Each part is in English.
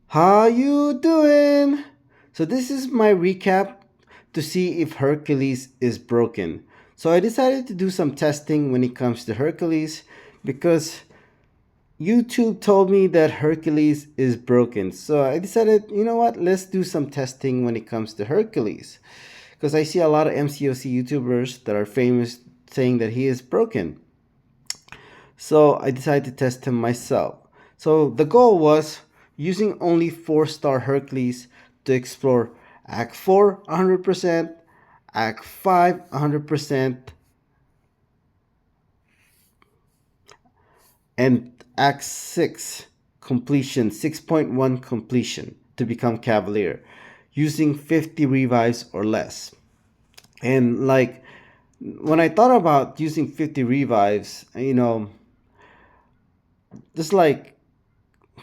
How you doing? So this is my recap to see if Hercules is broken. So I decided to do some testing when it comes to Hercules because YouTube told me that Hercules is broken. So I decided, you know what? Let's do some testing when it comes to Hercules because I see a lot of MCOC YouTubers that are famous saying that he is broken. So I decided to test him myself. So the goal was using only 4-star Hercules to explore Act 4 100%, Act 5 100%, and Act 6 completion, 6.1 completion to become Cavalier using 50 revives or less. And like when I thought about using 50 revives, just like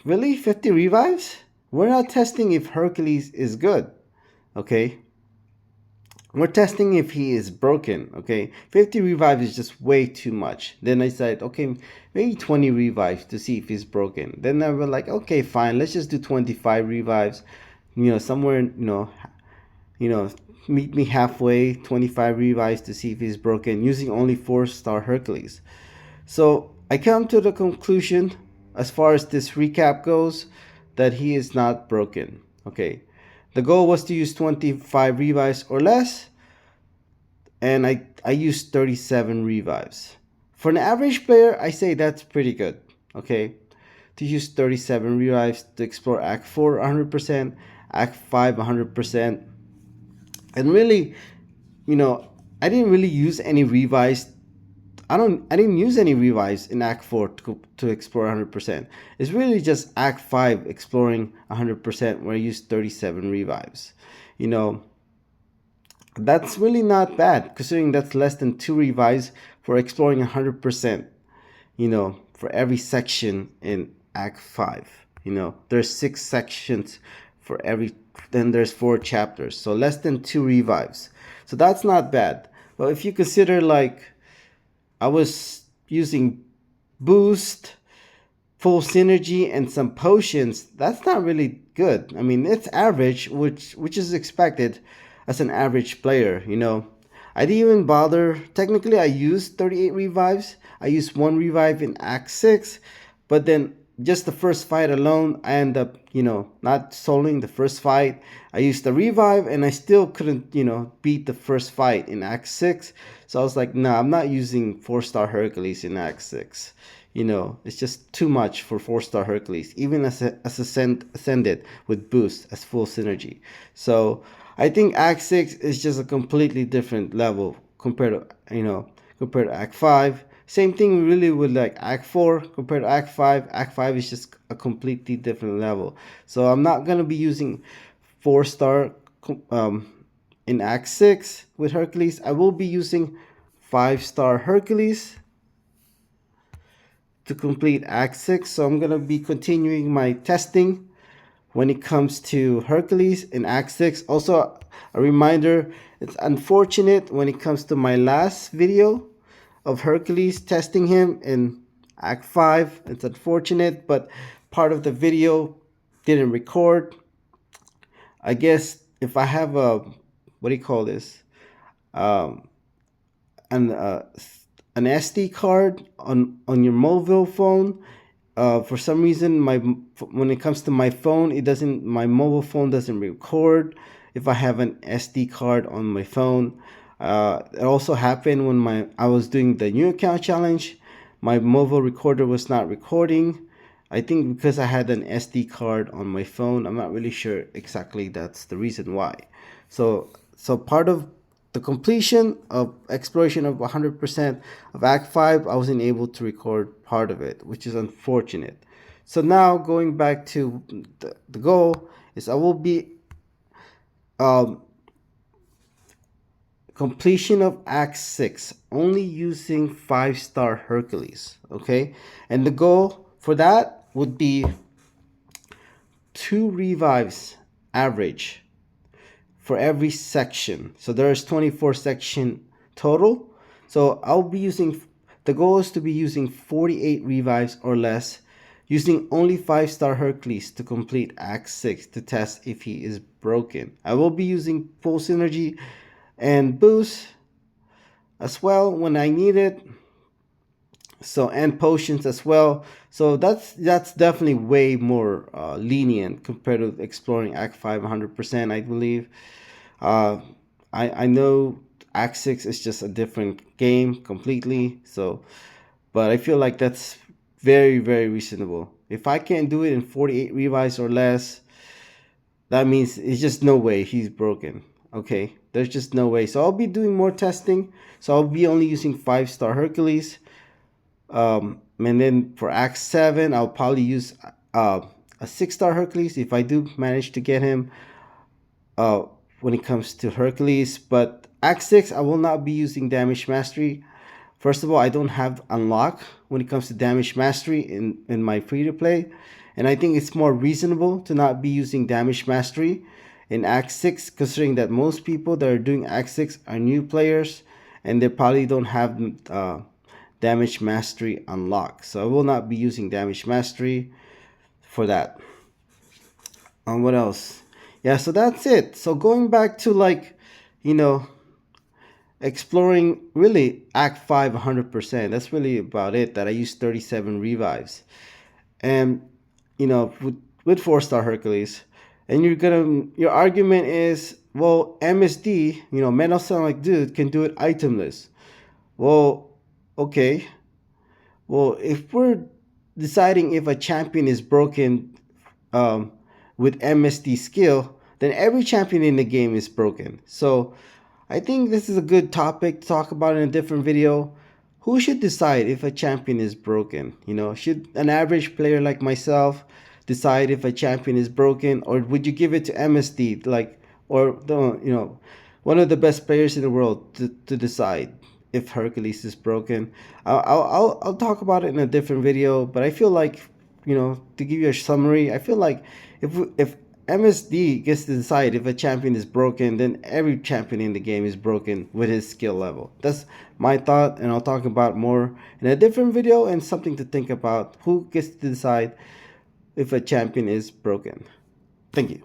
really 50 revives? We're not testing if Hercules is good, okay? We're testing if he is broken, okay? 50 revives is just way too much. Then I said, okay, maybe 20 revives to see if he's broken. Then I was like, okay, fine, let's just do 25 revives. Somewhere, you know, meet me halfway, 25 revives to see if he's broken using only 4-star Hercules. So I come to the conclusion, as far as this recap goes, that he is not broken. Okay. The goal was to use 25 revives or less, and I used 37 revives. For an average player, I say that's pretty good. Okay. To use 37 revives to explore Act 4 100%, Act 5 100%. And really, you know, I didn't really use any revives. I didn't use any revives in Act 4 to explore 100%. It's really just Act 5 exploring 100% where I used 37 revives. You know, that's really not bad considering that's less than 2 revives for exploring 100%, for every section in Act 5. There's 6 sections for every, then there's 4 chapters. So less than 2 revives. So that's not bad. But if you consider like I was using boost, full synergy, and some potions. That's not really good. I mean, it's average, which is expected as an average player. I didn't even bother. Technically, I used 38 revives. I used one revive in Act 6, but then just the first fight alone, I end up, not soloing the first fight. I used the revive and I still couldn't, beat the first fight in Act 6. So I was like, nah, I'm not using 4-star Hercules in Act 6. It's just too much for 4-star Hercules, even as ascended with boost as full synergy. So I think Act 6 is just a completely different level compared to Act 5. Same thing really with like Act 4 compared to Act 5. Act 5 is just a completely different level. So I'm not gonna be using 4-star um, in Act 6 with Hercules. I will be using 5-star Hercules to complete Act 6. So I'm gonna be continuing my testing when it comes to Hercules in Act 6. Also, a reminder, it's unfortunate when it comes to my last video of Hercules testing him in Act 5. It's unfortunate, but part of the video didn't record. I guess if I have a, what do you call this? Um, an, uh, an SD card on your mobile phone, for some reason when it comes to my phone, my mobile phone doesn't record if I have an SD card on my phone. It also happened when I was doing the new account challenge. My mobile recorder was not recording. I think because I had an SD card on my phone. I'm not really sure exactly that's the reason why. So part of the completion of exploration of 100% of Act 5, I wasn't able to record part of it, which is unfortunate. So now going back to the goal is I will be um, completion of Act 6 only using 5-star Hercules. Okay, and the goal for that would be 2 revives average for every section. So there's 24 section total. So the goal is to be using 48 revives or less using only 5-star Hercules to complete Act 6 to test if he is broken. I will be using full synergy and boost as well when I need it. So and potions as well. So that's definitely way more lenient compared to exploring Act 5 100%, I believe. Uh, I know Act 6 is just a different game completely. So, but I feel like that's very, very reasonable. If I can't do it in 48 revives or less, that means it's just no way he's broken. Okay, there's just no way. So I'll be doing more testing. So I'll be only using 5-star Hercules. And then for Act 7, I'll probably use a 6-star Hercules if I do manage to get him uh, when it comes to Hercules. But Act 6, I will not be using Damage Mastery. First of all, I don't have unlock when it comes to Damage Mastery in my free to play. And I think it's more reasonable to not be using Damage Mastery in Act 6, considering that most people that are doing Act 6 are new players and they probably don't have Damage Mastery unlocked. So I will not be using Damage Mastery for that. What else? Yeah, so that's it. So going back to like, you know, exploring really Act 5 100%. That's really about it. That I used 37 revives. And, with 4-star Hercules. And your argument is, well, MSD, Metal Sonic Dude can do it itemless. Well, okay. Well, if we're deciding if a champion is broken um, with MSD skill, then every champion in the game is broken. So I think this is a good topic to talk about in a different video. Who should decide if a champion is broken? Should an average player like myself decide if a champion is broken, or would you give it to MSD, or one of the best players in the world to decide if Hercules is broken? I'll talk about it in a different video, but I feel like, to give you a summary, I feel like if MSD gets to decide if a champion is broken, then every champion in the game is broken with his skill level. That's my thought, and I'll talk about more in a different video, and something to think about: who gets to decide if a champion is broken. Thank you.